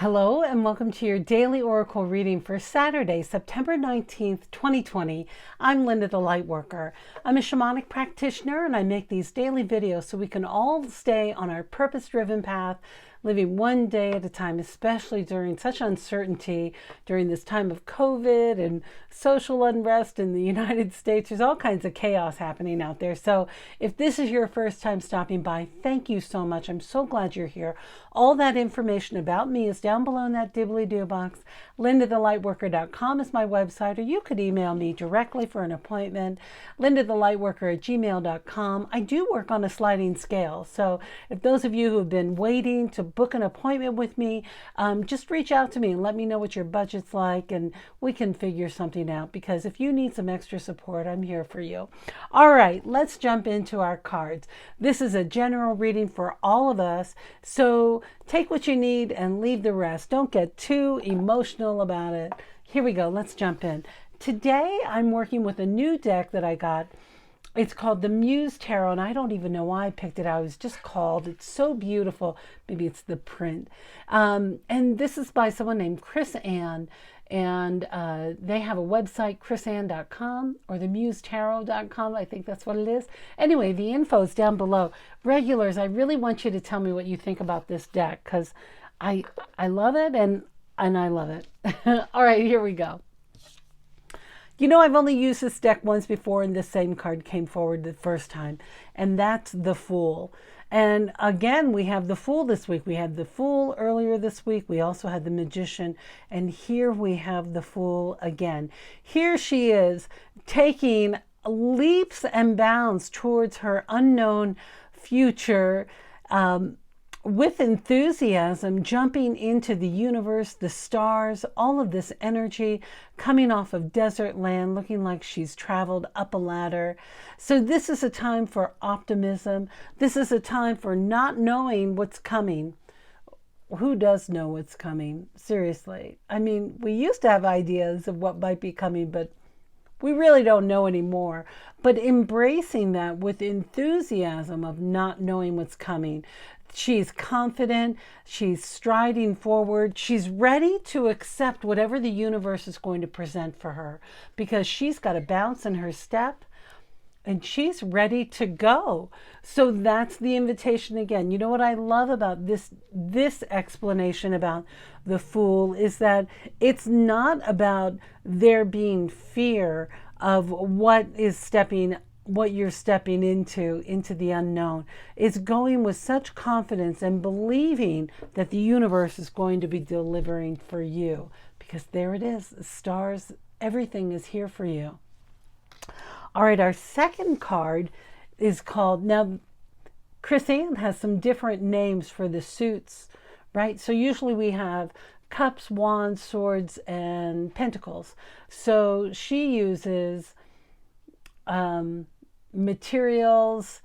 Hello and welcome to your daily oracle reading for Saturday, September 19th, 2020. I'm Linda the Lightworker. I'm a shamanic practitioner and I make these daily videos so we can all stay on our purpose-driven path, living one day at a time, especially during such uncertainty, during this time of COVID and social unrest in the United States. There's all kinds of chaos happening out there. So if this is your first time stopping by, thank you so much. I'm so glad you're here. All that information about me is down below in that dibbly-doo box. LindaTheLightWorker.com is my website, or you could email me directly for an appointment, LindaTheLightWorker@gmail.com. I do work on a sliding scale, so if those of you who have been waiting to book an appointment with me, just reach out to me and let me know what your budget's like, and we can figure something out, because if you need some extra support, I'm here for you. All right, let's jump into our cards. This is a general reading for all of us, so take what you need and leave the rest. Don't get too emotional about it. Here we go. Let's jump in. Today, I'm working with a new deck that I got. It's called the Muse Tarot, and I don't even know why I picked it out. It was just called. It's so beautiful. Maybe it's the print. And this is by someone named Chris Ann. And they have a website, chrisann.com, or themusetarot.com. I think that's what it is. Anyway, the info is down below. Regulars, I really want you to tell me what you think about this deck, because I love it and I love it. All right, here we go. You know, I've only used this deck once before, and the same card came forward the first time, and that's the Fool. And again, we have the Fool this week. We had the Fool earlier this week. We also had the Magician, and here we have the Fool again. Here she is taking leaps and bounds towards her unknown future, with enthusiasm, jumping into the universe, the stars, all of this energy coming off of desert land, looking like she's traveled up a ladder. So this is a time for optimism. This is a time for not knowing what's coming. Who does know what's coming? Seriously. I mean, we used to have ideas of what might be coming, but we really don't know anymore. But embracing that with enthusiasm of not knowing what's coming. She's confident, she's striding forward, she's ready to accept whatever the universe is going to present for her, because she's got a bounce in her step and she's ready to go. So that's the invitation again. You know what I love about this explanation about the Fool is that it's not about there being fear of what you're stepping into the unknown. It's going with such confidence and believing that the universe is going to be delivering for you, because there it is, the stars, everything is here for you. All right, our second card is called, now Chris Ann has some different names for the suits, right? So usually we have cups, wands, swords, and pentacles. So she uses materials,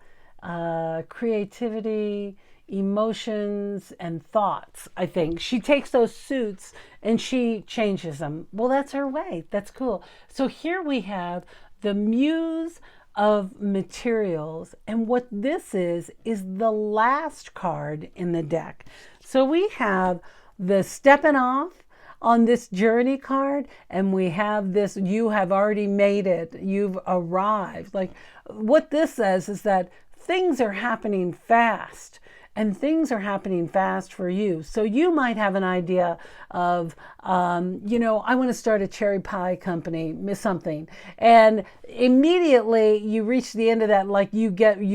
creativity, emotions, and thoughts. I think she takes those suits and she changes them. Well, that's her way. That's cool. So here we have the Muse of Materials, and what this is the last card in the deck. So we have the stepping off on this journey card, and we have this, you have already made it, you've arrived. Like, what this says is that things are happening fast, and things are happening fast for you. So you might have an idea of, you know, I want to start a cherry pie company, something. And immediately you reach the end of that, like you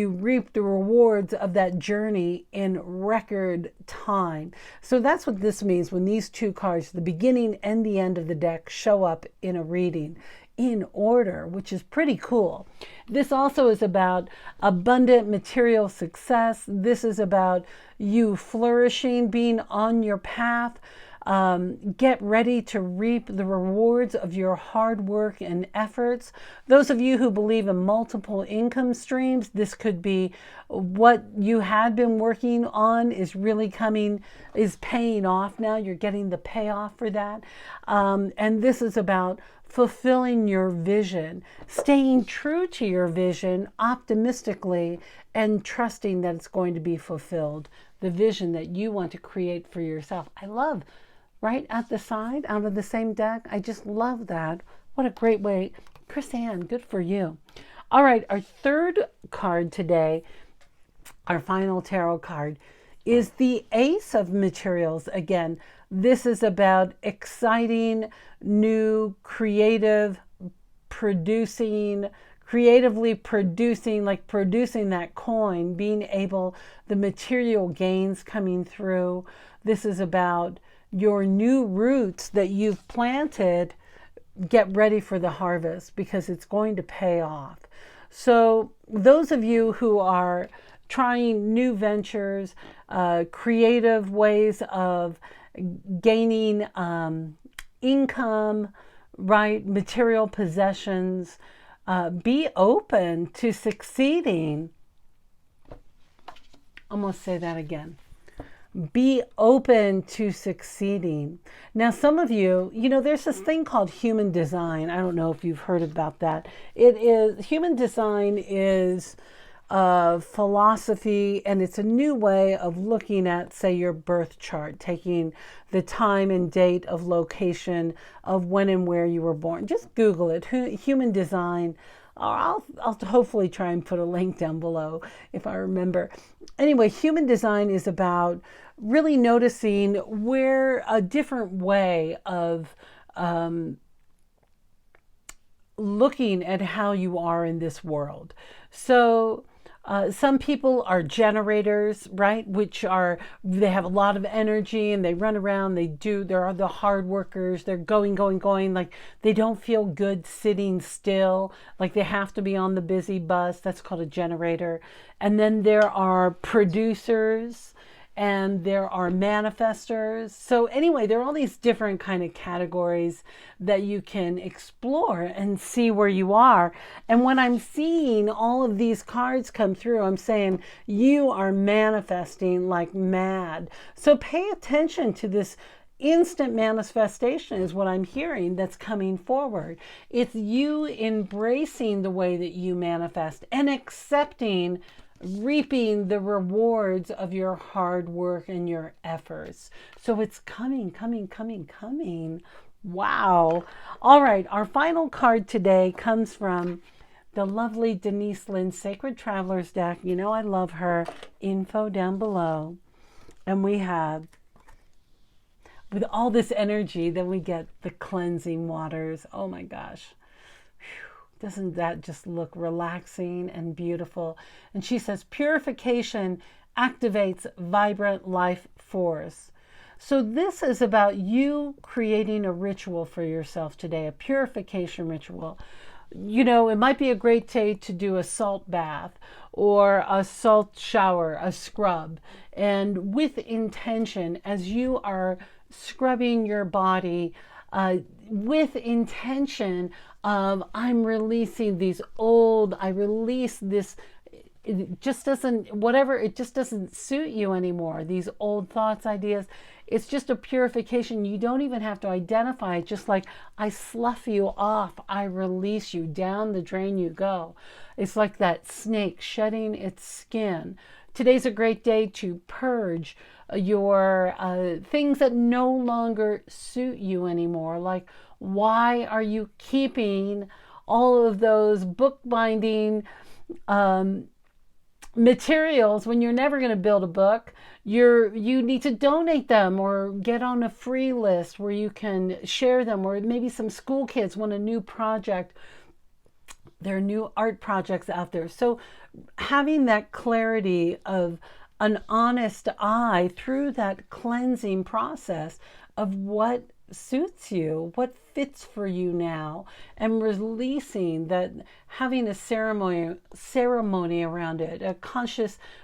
reap the rewards of that journey in record time. So that's what this means when these two cards, the beginning and the end of the deck, show up in a reading in order, which is pretty cool. This also is about abundant material success. This is about you flourishing, being on your path. Get ready to reap the rewards of your hard work and efforts. Those of you who believe in multiple income streams, this could be what you had been working on is paying off now. You're getting the payoff for that. And this is about fulfilling your vision, staying true to your vision optimistically, and trusting that it's going to be fulfilled. The vision that you want to create for yourself. I love right at the side out of the same deck. I just love that. What a great way. Chris Ann, good for you. All right, our third card today, our final tarot card, is the Ace of Materials. Again, this is about exciting, new, creatively producing, like producing that coin, being able, the material gains coming through. This is about your new roots that you've planted. Get ready for the harvest because it's going to pay off. So those of you who are trying new ventures, creative ways of gaining income, right, material possessions, be open to succeeding. I'm going to say that again. Be open to succeeding. Now, some of you, there's this thing called human design. I don't know if you've heard about that. Human design is a philosophy, and it's a new way of looking at, say, your birth chart, taking the time and date of location of when and where you were born. Just Google it, human design. I'll hopefully try and put a link down below if I remember. Anyway, human design is about really noticing where a different way of looking at how you are in this world. So some people are generators, right? They have a lot of energy and they run around, they're the hard workers, they're going, like they don't feel good sitting still, like they have to be on the busy bus. That's called a generator. And then there are producers and there are manifestors. So anyway, there are all these different kind of categories that you can explore and see where you are. And when I'm seeing all of these cards come through, I'm saying you are manifesting like mad. So pay attention to this. Instant manifestation is what I'm hearing that's coming forward. It's you embracing the way that you manifest and accepting, reaping the rewards of your hard work and your efforts. So it's coming. Wow. All right. Our final card today comes from the lovely Denise Linn Sacred Travelers deck. I love her. Info down below. And we have, with all this energy, then we get the cleansing waters. Oh my gosh. Doesn't that just look relaxing and beautiful? And she says, purification activates vibrant life force. So this is about you creating a ritual for yourself today, a purification ritual. It might be a great day to do a salt bath or a salt shower, a scrub. And with intention, as you are scrubbing your body, with intention of, I'm releasing these old, I release this, it just doesn't suit you anymore. These old thoughts, ideas. It's just a purification. You don't even have to identify it. Just like I slough you off, I release you. Down the drain you go. It's like that snake shedding its skin. Today's a great day to purge your things that no longer suit you anymore. Like, why are you keeping all of those bookbinding materials when you're never going to build a book? You need to donate them or get on a free list where you can share them. Or maybe some school kids want a new project. There are new art projects out there. So having that clarity of an honest eye through that cleansing process of what suits you, what fits for you now, and releasing that, having a ceremony around it,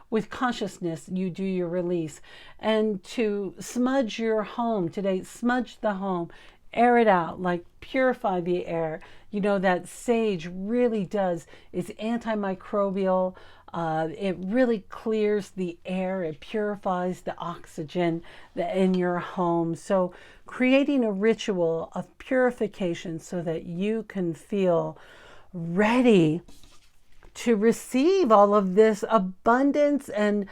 with consciousness, you do your release. And to smudge your home today, smudge the home, air it out, like purify the air. That sage really does, it's antimicrobial. It really clears the air. It purifies the oxygen in your home. So creating a ritual of purification so that you can feel ready to receive all of this abundance and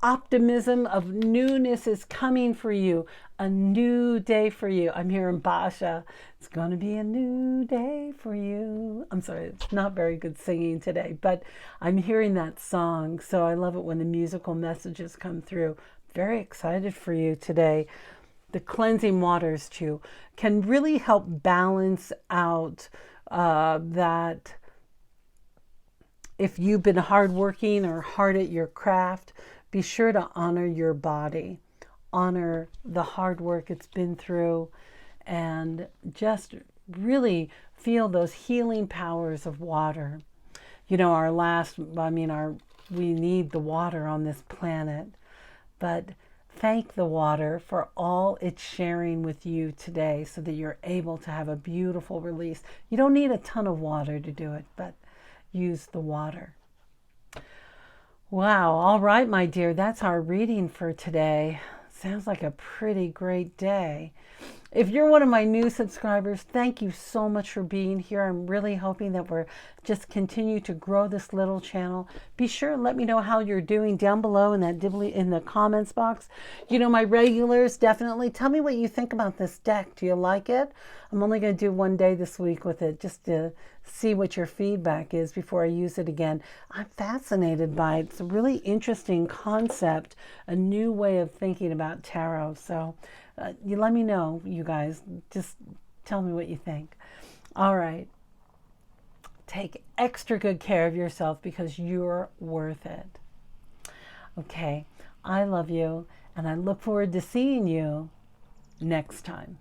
optimism of newness is coming for you. A new day for you. I'm hearing Basha. It's going to be a new day for you. I'm sorry, it's not very good singing today, but I'm hearing that song. So I love it when the musical messages come through. Very excited for you today. The cleansing waters too can really help balance out that if you've been hardworking or hard at your craft, be sure to honor your body, honor the hard work it's been through, and just really feel those healing powers of water. You know, we need the water on this planet, but thank the water for all it's sharing with you today so that you're able to have a beautiful release. You don't need a ton of water to do it, but use the water. Wow. All right, my dear, that's our reading for today. Sounds like a pretty great day. If you're one of my new subscribers, thank you so much for being here. I'm really hoping that we're just continue to grow this little channel. Be sure and let me know how you're doing down below in the comments box. You know, my regulars, definitely tell me what you think about this deck. Do you like it? I'm only going to do one day this week with it just to see what your feedback is before I use it again. I'm fascinated by it. It's a really interesting concept, a new way of thinking about tarot. So you let me know, you guys. Just tell me what you think. All right. Take extra good care of yourself because you're worth it. Okay. I love you, and I look forward to seeing you next time.